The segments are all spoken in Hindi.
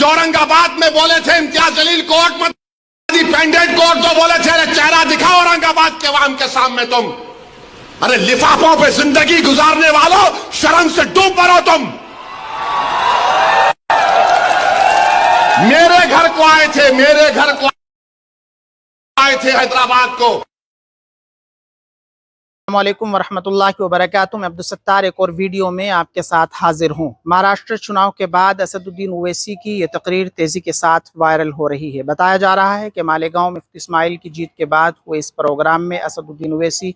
जो औरंगाबाद में बोले थे इम्तियाज जलील कोर्ट में पेंडेंट कोर्ट तो बोले थे अरे चेहरा दिखाओ औरंगाबाद के अवाम के सामने तुम। अरे लिफाफों पे जिंदगी गुजारने वालों, शर्म से डूब मरो तुम। मेरे घर को आए थे, मेरे घर को आए थे हैदराबाद को। अस्सलामुअलैकुम वरहमतुल्लाहि वबरकातुहू। मैं अब्दुल सत्तार एक और वीडियो में आपके साथ हाजिर हूँ। महाराष्ट्र चुनाव के बाद असदुद्दीन ओवैसी की ये तकरीर तेज़ी के साथ वायरल हो रही है। बताया जा रहा है कि मालेगांव में मुफ्ती इस्माइल की जीत के बाद हुए इस प्रोग्राम में असदुद्दीन ओवैसी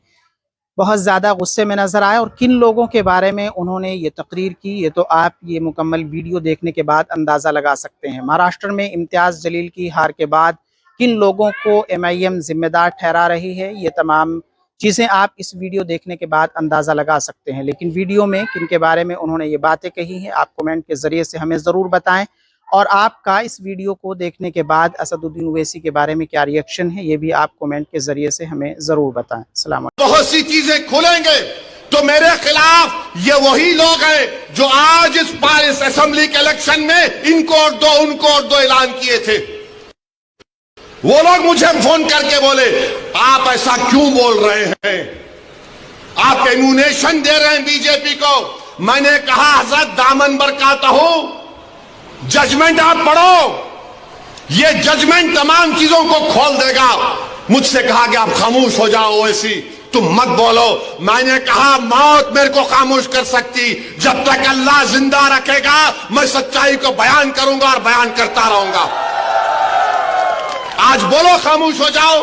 बहुत ज़्यादा गुस्से में नज़र आए और किन लोगों के बारे में उन्होंने ये तकरीर की, ये तो आप ये मुकम्मल वीडियो देखने के बाद अंदाज़ा लगा सकते हैं। महाराष्ट्र में इम्तियाज़ जलील की हार के बाद किन लोगों को MIM जिम्मेदार ठहरा रही है, ये तमाम चीज़ें आप इस वीडियो देखने के बाद अंदाज़ा लगा सकते हैं। लेकिन वीडियो में किन के बारे में उन्होंने ये बातें कही हैं, आप कमेंट के ज़रिए से हमें ज़रूर बताएं। और आपका इस वीडियो को देखने के बाद असदुद्दीन ओवैसी के बारे में क्या रिएक्शन है, ये भी आप कमेंट के ज़रिए से हमें ज़रूर बताएं। सलाम। बहुत सी चीज़ें खुलेंगे तो मेरे खिलाफ ये वही लोग हैं जो आज इस असेंबली के इलेक्शन में इनको और दो उनको और दो ऐलान किए थे। वो लोग मुझे फोन करके बोले आप ऐसा क्यों बोल रहे हैं, आप एम्यूनेशन दे रहे हैं बीजेपी को। मैंने कहा हजरत दामन बरकाता हूं, जजमेंट आप पढ़ो, ये जजमेंट तमाम चीजों को खोल देगा। मुझसे कहा कि आप खामोश हो जाओ ओवैसी, तुम मत बोलो। मैंने कहा मौत मेरे को खामोश कर सकती, जब तक अल्लाह जिंदा रखेगा मैं सच्चाई को बयान करूंगा और बयान करता रहूंगा। आज बोलो खामोश हो जाओ।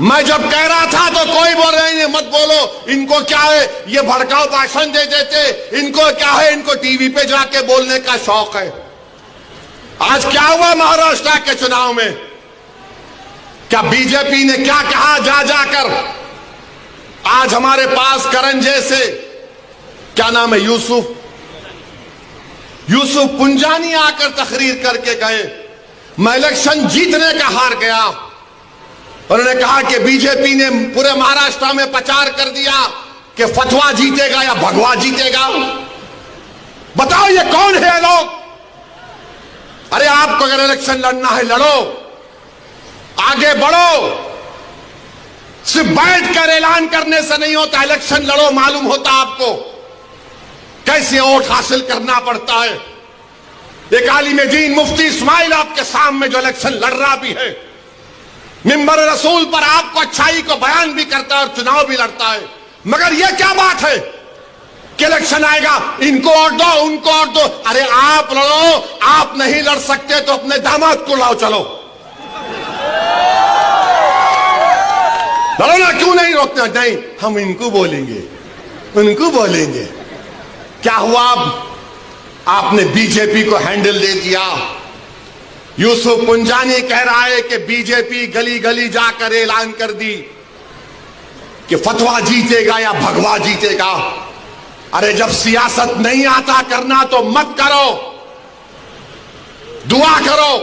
मैं जब कह रहा था तो कोई बोल रहे हैं मत बोलो, इनको क्या है, ये भड़काऊ भाषण दे देते, इनको क्या है, इनको टीवी पे जाके बोलने का शौक है। आज क्या हुआ महाराष्ट्र के चुनाव में, क्या बीजेपी ने क्या कहा जा जाकर। आज हमारे पास करण जैसे, क्या नाम है, यूसुफ पुंजानी आकर तकरीर करके गए, मैं इलेक्शन जीतने का हार गया। उन्होंने कहा कि बीजेपी ने पूरे महाराष्ट्र में प्रचार कर दिया कि फतवा जीतेगा या भगवा जीतेगा। बताओ ये कौन है लोग। अरे आपको अगर इलेक्शन लड़ना है लड़ो, आगे बढ़ो, सिर्फ बैठ कर ऐलान करने से नहीं होता, इलेक्शन लड़ो, मालूम होता आपको कैसे वोट हासिल करना पड़ता है। एक आलिम दीन मुफ्ती इस्माइल आपके सामने जो इलेक्शन लड़ रहा भी है, मिंबर रसूल पर आपको अच्छाई को बयान भी करता है और चुनाव भी लड़ता है। मगर यह क्या बात है कि इलेक्शन आएगा इनको और दो उनको और दो। अरे आप लड़ो, आप नहीं लड़ सकते तो अपने दामाद को लाओ, चलो लड़ो ना, क्यों नहीं रोकना। नहीं, हम इनको बोलेंगे उनको बोलेंगे। क्या हुआ, आपने बीजेपी को हैंडल दे दिया। यूसुफ पुंजानी कह रहा है कि बीजेपी गली गली जाकर ऐलान कर दी कि फतवा जीतेगा या भगवा जीतेगा। अरे जब सियासत नहीं आता करना तो मत करो, दुआ करो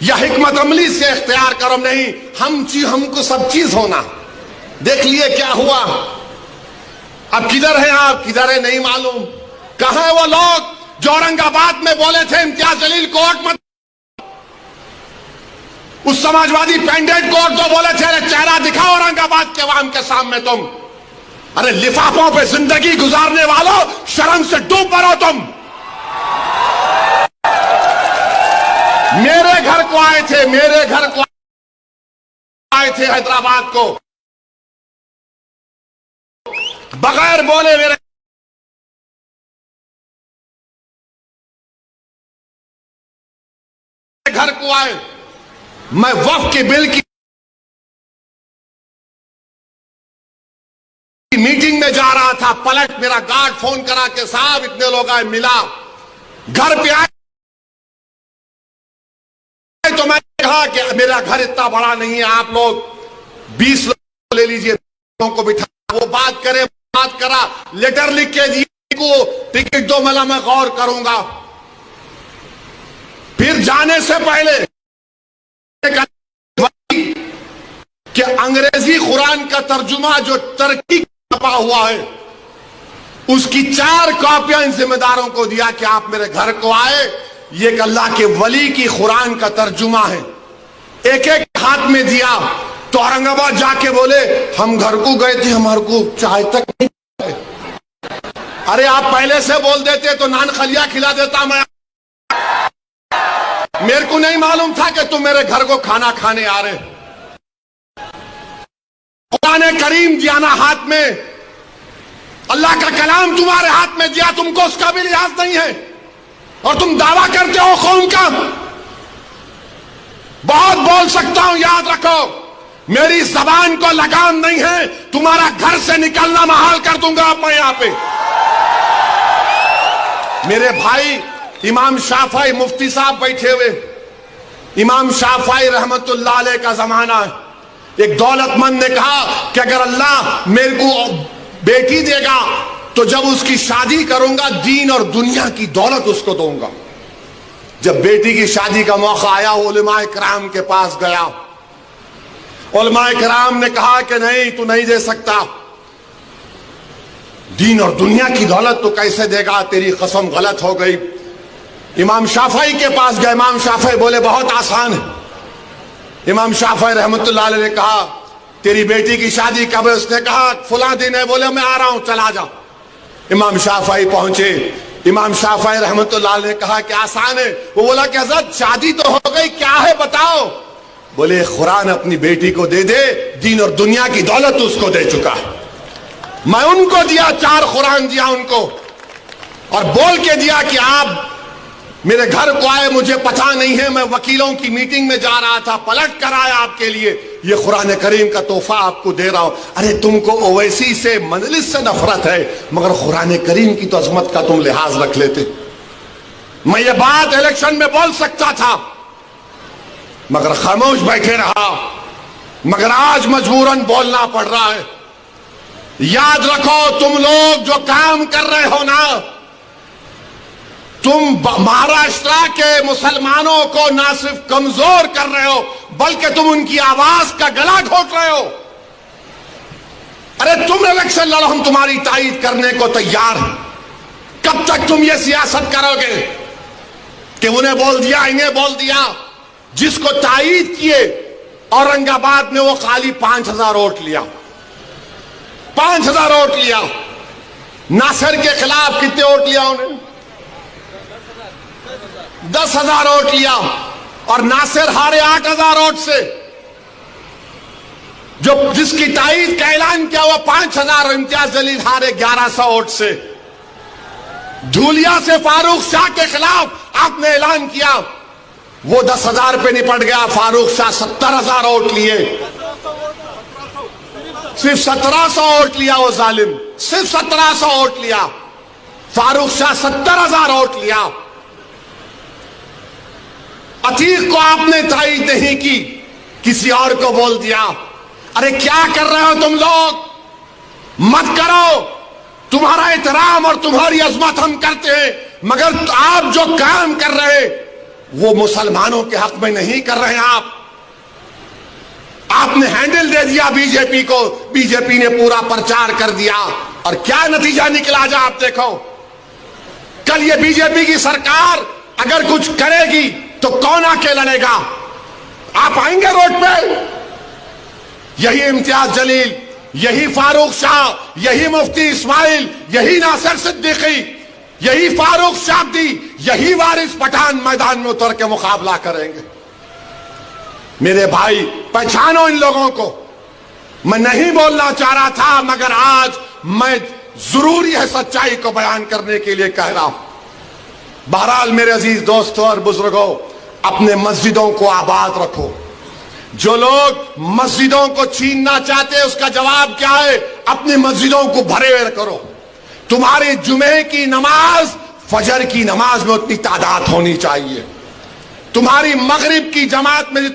या हिकमत अमली से इख्तियार करो। नहीं, हमको सब चीज होना। देख लिए क्या हुआ। अब किधर है आप, किधर है नहीं मालूम। कहां है वो लोग जो औरंगाबाद में बोले थे इम्तियाज जलील कोर्ट में, उस समाजवादी पेंडेंट कोर्ट तो बोले थे अरे चेहरा दिखाओ औरंगाबाद के अवाम के सामने तुम। अरे लिफाफों पे जिंदगी गुजारने वालों, शर्म से डूब मरो तुम। मेरे घर को आए थे, मेरे घर को आए थे हैदराबाद को, बगैर बोले मेरे घर को आए। मैं वक्फ के बिल की मीटिंग में जा रहा था, पलट मेरा गार्ड फोन करा के साहब इतने लोग आए, मिला, घर पे आए तो मैंने कहा कि मेरा घर इतना बड़ा नहीं है, आप लोग 20 लोग ले लीजिए, को बिठा, वो बात करे, बात करा, लेटर लिख के दिए को, टिकट दो, मला मैं गौर करूंगा। फिर जाने से पहले कि अंग्रेजी कुरान का तर्जुमा जो टर्की छपा हुआ है, उसकी 4 कॉपियां इन जिम्मेदारों को दिया कि आप मेरे घर को आए, ये एक अल्लाह के वली की कुरान का तर्जुमा है। एक एक हाथ में दिया तो औरंगाबाद जाके बोले हम घर को गए थे, हमारे को चाय तक नहीं आए। अरे आप पहले से बोल देते तो नान खलिया खिला देता मैं। मेरे को नहीं मालूम था कि तुम मेरे घर को खाना खाने आ रहे। कुरान करीम दिया ना हाथ में, अल्लाह का कलाम तुम्हारे हाथ में दिया, तुमको उसका भी लिहाज नहीं है और तुम दावा करते हो कौम का। बहुत बोल सकता हूं, याद रखो मेरी जबान को लगाम नहीं है, तुम्हारा घर से निकलना महाल कर दूंगा अब मैं यहां पे। मेरे भाई इमाम शाफई मुफ्ती साहब बैठे हुए, इमाम शाफई रहमतुल्लाह अलैह का जमाना है। एक दौलतमंद ने कहा कि अगर अल्लाह मेरे को बेटी देगा तो जब उसकी शादी करूंगा दीन और दुनिया की दौलत उसको दूंगा। जब बेटी की शादी का मौका आया उलमाए किराम के पास गया, उलमाए किराम ने कहा कि नहीं तू नहीं दे सकता, दीन और दुनिया की दौलत तो कैसे देगा, तेरी कसम गलत हो गई। इमाम शाफई के पास गए, इमाम शाफई बोले बहुत आसान है। इमाम शाफई रहमतुल्लाह अलैह ने कहा तेरी बेटी की शादी कब है? उसने कहा फुला दिन है। बोले मैं आ रहा हूं, चला जा। इमाम शाफई पहुंचे, इमाम शाफई रहमतुल्लाह अलैह ने कहा कि आसान है। वो बोला कि हज़रत शादी तो हो गई, क्या है बताओ। बोले कुरान अपनी बेटी को दे दे, दीन और दुनिया की दौलत उसको दे चुका है। मैं उनको दिया, 4 कुरान दिया उनको और बोल के दिया कि आप मेरे घर को आए, मुझे पता नहीं है, मैं वकीलों की मीटिंग में जा रहा था, पलट कर आया आपके लिए, ये कुरान करीम का तोहफा आपको दे रहा हूं। अरे तुमको ओवैसी से मजलिस से नफरत है, मगर कुरान करीम की तो अजमत का तुम लिहाज रख लेते। मैं ये बात इलेक्शन में बोल सकता था मगर खामोश बैठे रहा, मगर आज मजबूरन बोलना पड़ रहा है। याद रखो तुम लोग जो काम कर रहे हो ना, तुम महाराष्ट्र के मुसलमानों को ना सिर्फ कमजोर कर रहे हो बल्कि तुम उनकी आवाज का गला घोट रहे हो। अरे तुम इलेक्शन लड़ो, हम तुम्हारी तायीद करने को तैयार हैं। कब तक तुम ये सियासत करोगे कि उन्हें बोल दिया इन्हें बोल दिया? जिसको तायीद किए औरंगाबाद में वो खाली 5000 वोट लिया, 5000 वोट लिया। नासिर के खिलाफ कितने वोट लिया उन्हें? 10,000 वोट लिया और नासिर हारे 8,000 वोट से। जो जिसकी तायीद का ऐलान किया हुआ 5,000, इम्तियाज जलील हारे 1100 वोट से। धूलिया से फारूक शाह के खिलाफ आपने ऐलान किया, वो 10,000 पे निपट गया। फारूक शाह 70,000 वोट लिए, सिर्फ 1700 वोट लिया वो जालिम, सिर्फ 1700 वोट लिया। फारूक शाह 70,000 वोट लिया। अतीक को आपने तायीद नहीं की, किसी और को बोल दिया। अरे क्या कर रहे हो तुम लोग? मत करो। तुम्हारा एहतराम और तुम्हारी अजमत हम करते हैं, मगर आप जो काम कर रहे वो मुसलमानों के हक में नहीं कर रहे हैं। आपने हैंडल दे दिया बीजेपी को, बीजेपी ने पूरा प्रचार कर दिया और क्या नतीजा निकला जा आप देखो। कल ये बीजेपी की सरकार अगर कुछ करेगी तो कौन आके लड़ेगा? आप आएंगे रोड पे? यही इम्तियाज जलील, यही फारूक शाह, यही मुफ्ती इस्माइल, यही नासिर सिद्दीकी, यही फारूक शाब्दी, यही वारिस पठान मैदान में उतर के मुकाबला करेंगे। मेरे भाई पहचानो इन लोगों को। मैं नहीं बोलना चाह रहा था मगर आज मैं जरूरी है सच्चाई को बयान करने के लिए कह रहा हूं। बहरहाल मेरे अजीज दोस्तों और बुजुर्गों, अपने मस्जिदों को आबाद रखो। जो लोग मस्जिदों को छीनना चाहते हैं उसका जवाब क्या है? अपनी मस्जिदों को भरे हुए करो। तुम्हारी जुमे की नमाज फजर की नमाज में उतनी तादाद होनी चाहिए। तुम्हारी मगरिब की जमात में